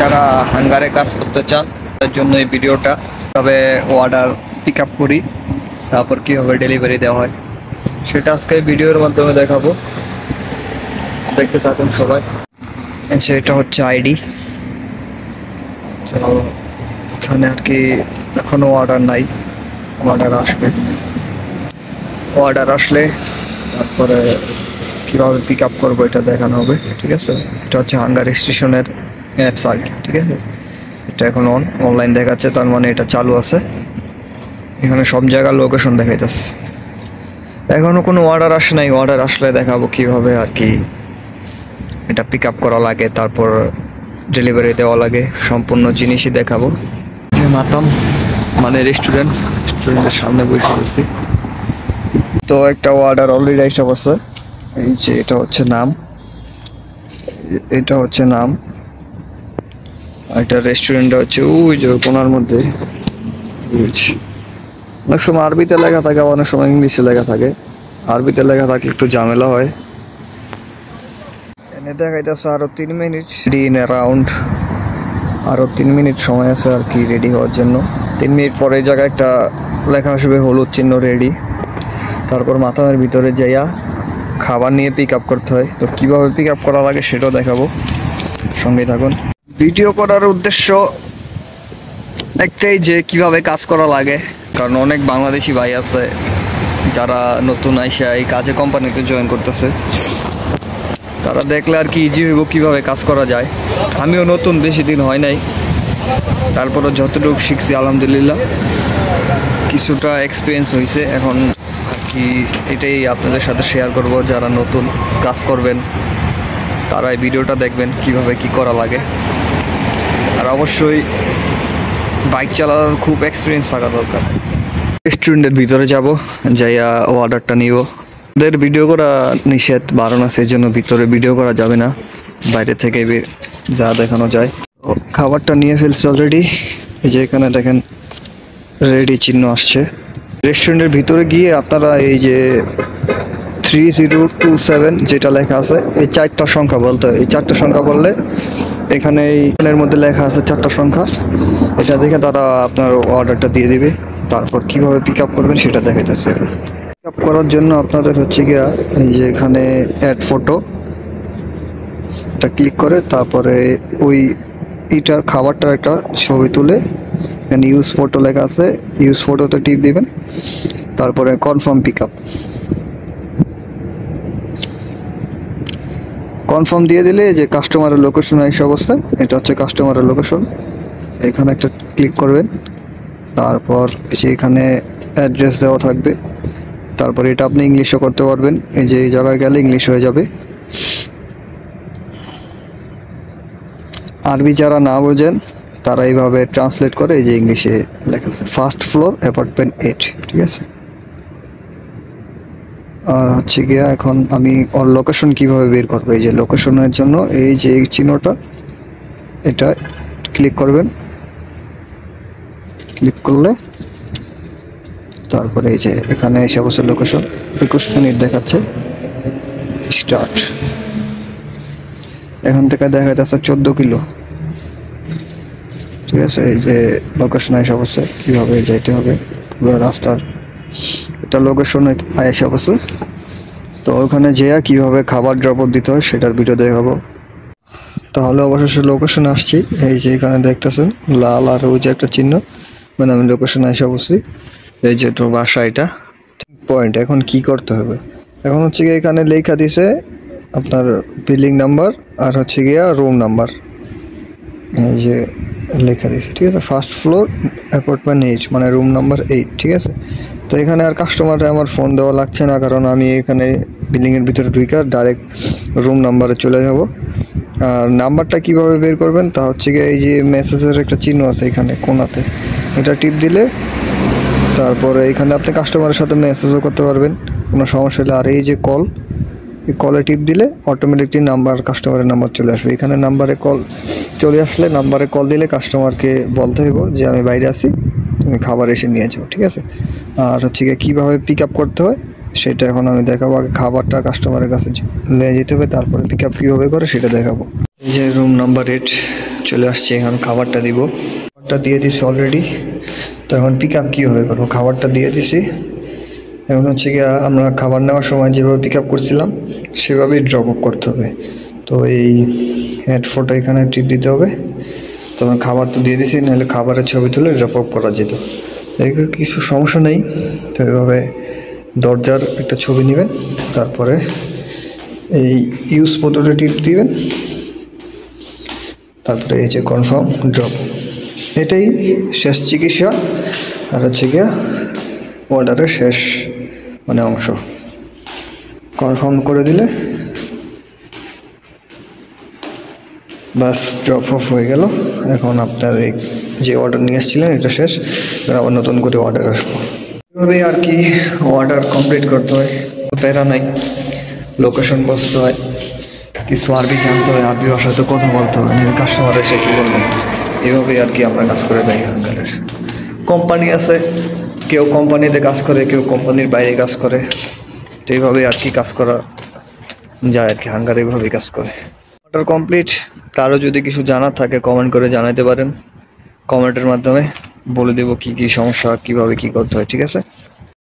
যারা হাঙ্গারে কাজ করতে চান তার জন্য এই ভিডিওটা। তবে অর্ডার পিক আপ করি, তারপর কীভাবে ডেলিভারি দেওয়া হয় সেটা আজকে ভিডিওর মাধ্যমে দেখাবো। দেখতে থাকুন সবাই। আচ্ছা, এটা হচ্ছে আইডি। তো এখানে আর কি এখনও অর্ডার নাই, অর্ডার আসবে। অর্ডার আসলে তারপরে কীভাবে পিক আপ করবো এটা দেখানো হবে, ঠিক আছে। এটা হচ্ছে হাঙ্গার স্টেশনের অ্যাপস আর কি, ঠিক আছে। এটা এখন অনলাইন দেখাচ্ছে, তার মানে এটা চালু আছে। এখানে সব জায়গার লোকেশন দেখাইতেছে। এখনও কোনো অর্ডার আসে নাই, অর্ডার আসলে দেখাবো কীভাবে আর কি এটা পিক আপ করা লাগে, তারপর ডেলিভারি দেওয়া লাগে, সম্পূর্ণ জিনিসই দেখাবো। যে মাতাম মানে রেস্টুরেন্টের সামনে বসে পড়ছি। তো একটা অর্ডার অলরেডি এসে পড়ছে। এই যে এটা হচ্ছে নাম, এটা হচ্ছে নাম। আর এটা রেস্টুরেন্টটা হচ্ছে ওই যে কোনার মধ্যে। অনেক সময় আরবিতে লেখা থাকে, অনেক সময় ইংলিশে লেখা থাকে। আরবিতে লেখা থাকলে একটু ঝামেলা হয়। এনে দেখাইতেছে আরো 3 মিনিট ইন অ্যারাউন্ড, আরো 3 মিনিট সময় আছে আর কি রেডি হওয়ার জন্য। 3 মিনিট পরে এই জায়গায় একটা লেখা আসবে হলুদ চিহ্ন রেডি। তারপর মাথামের ভিতরে যাইয়া খাবার নিয়ে পিক আপ করতে হয়। তো কিভাবে পিক আপ করা লাগে সেটাও দেখাবো, সঙ্গে থাকুন। ভিডিও করার উদ্দেশ্য একটাই, যে কিভাবে কাজ করা লাগে। কারণ অনেক বাংলাদেশি ভাই আছে যারা নতুন আইসা এই কাজে কোম্পানিতে জয়েন করতেছে, তারা দেখলে আর কি ইজি হইব কীভাবে কাজ করা যায়। আমিও নতুন, বেশি দিন হয় নাই, তারপরে যতটুকু শিখছি আলহামদুলিল্লাহ, কিছুটা এক্সপিরিয়েন্স হয়েছে। এখন আর কি এটাই আপনাদের সাথে শেয়ার করব। যারা নতুন কাজ করবেন তারা এই ভিডিওটা দেখবেন কিভাবে কি করা লাগে। আর অবশ্যই বাইক চালানোর খুব এক্সপিরিয়েন্স থাকা দরকার। রেস্টুরেন্টের ভিতরে যাব, যাইয়া অর্ডারটা নিব। ওদের ভিডিও করা নিষেধ, বারণ আছে, এই জন্য ভিতরে ভিডিও করা যাবে না, বাইরে থেকে যা দেখানো যায়। খাবারটা নিয়ে ফেলছে অলরেডি। এই যে এখানে দেখেন রেডি চিহ্ন আসছে। রেস্টুরেন্টের ভিতরে গিয়ে আপনারা এই যে 3027 যেটা লেখা আছে, এই 4টা সংখ্যা বলতে হয়। এই 4টা সংখ্যা বললে এখানে এইখানের মধ্যে লেখা আছে 4টা সংখ্যা, এটা দেখে তারা আপনার অর্ডারটা দিয়ে দিবে। তারপর কিভাবে পিক আপ করবেন সেটা দেখাইতেছে। পিক আপ করার জন্য আপনাদের হচ্ছে গিয়া এই যে এখানে অ্যাড ফটো, এটা ক্লিক করে তারপরে ওই ইটার খাবারটার একটা ছবি তুলে এখানে ইউজ ফটো লেখা আছে, ইউজ ফটোতে টিপ দিবেন। তারপরে কনফার্ম পিক আপ, কনফার্ম দিয়ে দিলে যে কাস্টমারের লোকেশন এসে অবস্থায়, এটা হচ্ছে কাস্টমারের লোকেশন। এখানে একটা ক্লিক করবেন, তারপর যে এখানে অ্যাড্রেস দেওয়া থাকবে। তারপর এটা আপনি ইংলিশও করতে পারবেন, এই যে এই জায়গায় গেলে ইংলিশ হয়ে যাবে। আরবি যারা না বোঝেন তারা এইভাবে ট্রান্সলেট করে, এই যে ইংলিশে লেখা আছে ফার্স্ট ফ্লোর অ্যাপার্টমেন্ট 8, ঠিক আছে। আর হচ্ছে গিয়া এখন আমি ওর লোকেশন কীভাবে বের করবো, এই যে লোকেশনের জন্য এই যে এই চিহ্নটা, এটা ক্লিক করবেন। ক্লিক করলে তারপরে এই যে এখানে এসে বসে লোকেশন 21 মিনিট দেখাচ্ছে স্টার্ট। এখান থেকে দেখা যাচ্ছে 14 কিলো, ঠিক আছে। এই যে লোকেশন এসে বসে কীভাবে যাইতে হবে পুরো রাস্তার, এটা লোকেশন এসে বসে। তো ওখানে যেয়ে কীভাবে খাবার ড্রপ দিতে হয় সেটার ভিডিও দেখাবো। তাহলে অবশেষে লোকেশনে আসছি। এই যে এখানে দেখতেছেন লাল আর ওই যে একটা চিহ্ন, মানে আমি লোকেশনে এসে বসছি। এই যে তো বাসা, এটা পয়েন্ট। এখন কি করতে হবে, এখন হচ্ছে গিয়ে এখানে লেখা দিছে আপনার বিল্ডিং নাম্বার আর হচ্ছে গিয়া রুম নাম্বার, এই যে লেখা দিছে, ঠিক আছে। ফার্স্ট ফ্লোর অ্যাপার্টমেন্ট 8 মানে রুম নাম্বার 8, ঠিক আছে। তো এখানে আর কাস্টমারে আমার ফোন দেওয়া লাগছে না, কারণ আমি এখানে বিল্ডিংয়ের ভিতরে ঢুকে ডাইরেক্ট রুম নাম্বারে চলে যাব। আর নাম্বারটা কীভাবে বের করবেন তা হচ্ছে গিয়ে এই যে মেসেজের একটা চিহ্ন আছে এখানে কোনাতে, এটা টিপ দিলে তারপরে এখানে আপনি কাস্টমারের সাথে মেসেজও করতে পারবেন, কোনো সমস্যা হলে। আর এই যে কল, এই কলে টিপ দিলে অটোমেটিকলি নাম্বার, কাস্টমারের নাম্বার চলে আসবে। এখানে নাম্বারে কল চলে আসলে নাম্বারে কল দিলে কাস্টমারকে বলতে হইব যে আমি বাইরে আছি, তুমি খাবার এসে নিয়ে যাও, ঠিক আছে। আর হচ্ছে গিয়ে কীভাবে পিক আপ করতে হয় সেটা এখন আমি দেখাবো। আগে খাবারটা কাস্টমারের কাছে নিয়ে যেতে হবে, তারপরে পিক আপ কীভাবে করে সেটা দেখাবো। এই যে রুম নাম্বার 8 চলে আসছি, এখন খাবারটা দিব। খাবারটা দিয়ে দিছি অলরেডি। তো এখন পিক আপ কীভাবে করবো, খাবারটা দিয়ে দিছি। এখন হচ্ছে গিয়ে আমরা খাবার নেওয়ার সময় যেভাবে পিক আপ করছিলাম সেভাবেই ড্রপ আপ করতে হবে। তো এই হেডফোনটা এখানে টিপ দিতে হবে। তখন খাবার তো দিয়ে দিছি, নাহলে খাবারের ছবি তুলে ড্রপ আপ করা যেত। এদিকে কিছু সমস্যা নেই। তো এভাবে দরজার একটা ছবি নেবেন, তারপরে এই ইউজ বোতামে টিপ দিবেন, তারপরে এই যে কনফার্ম ড্রপ। এটাই শেষ চিকিৎসা, আর হচ্ছে গিয়া অর্ডারের শেষ মানে অংশ। কনফার্ম করে দিলে বাস ড্রপ অফ হয়ে গেল। এখন আপনার এই যে অর্ডার নিয়ে এসেছিলেন এটা শেষ, আবার নতুন করে অর্ডার আসবো। এভাবেই আর কি অর্ডার কমপ্লিট করতে হয়। প্যারা নাই, লোকেশন বসতে হয়, কিছু আরবি জানতে হয়, আরবি ভাষায় তো কথা বলতে হয়, কাস্টমার এসে কী বলবেন। এভাবেই আর কি আমরা কাজ করে থাকি। হাঙ্গারের কোম্পানি আছে, কেউ কোম্পানিতে কাজ করে, কেউ কোম্পানির বাইরে কাজ করে। তো এইভাবেই আর কি কাজ করা যায় আর কি, হাঙ্গার এইভাবেই কাজ করে। Order complete. কারো যদি কিছু জানার থাকে কমেন্ট করে জানাতে পারেন, কমেন্টের মাধ্যমে বলে দেবো কী কী সমস্যা, কীভাবে কী করতে হয়। ঠিক আছে।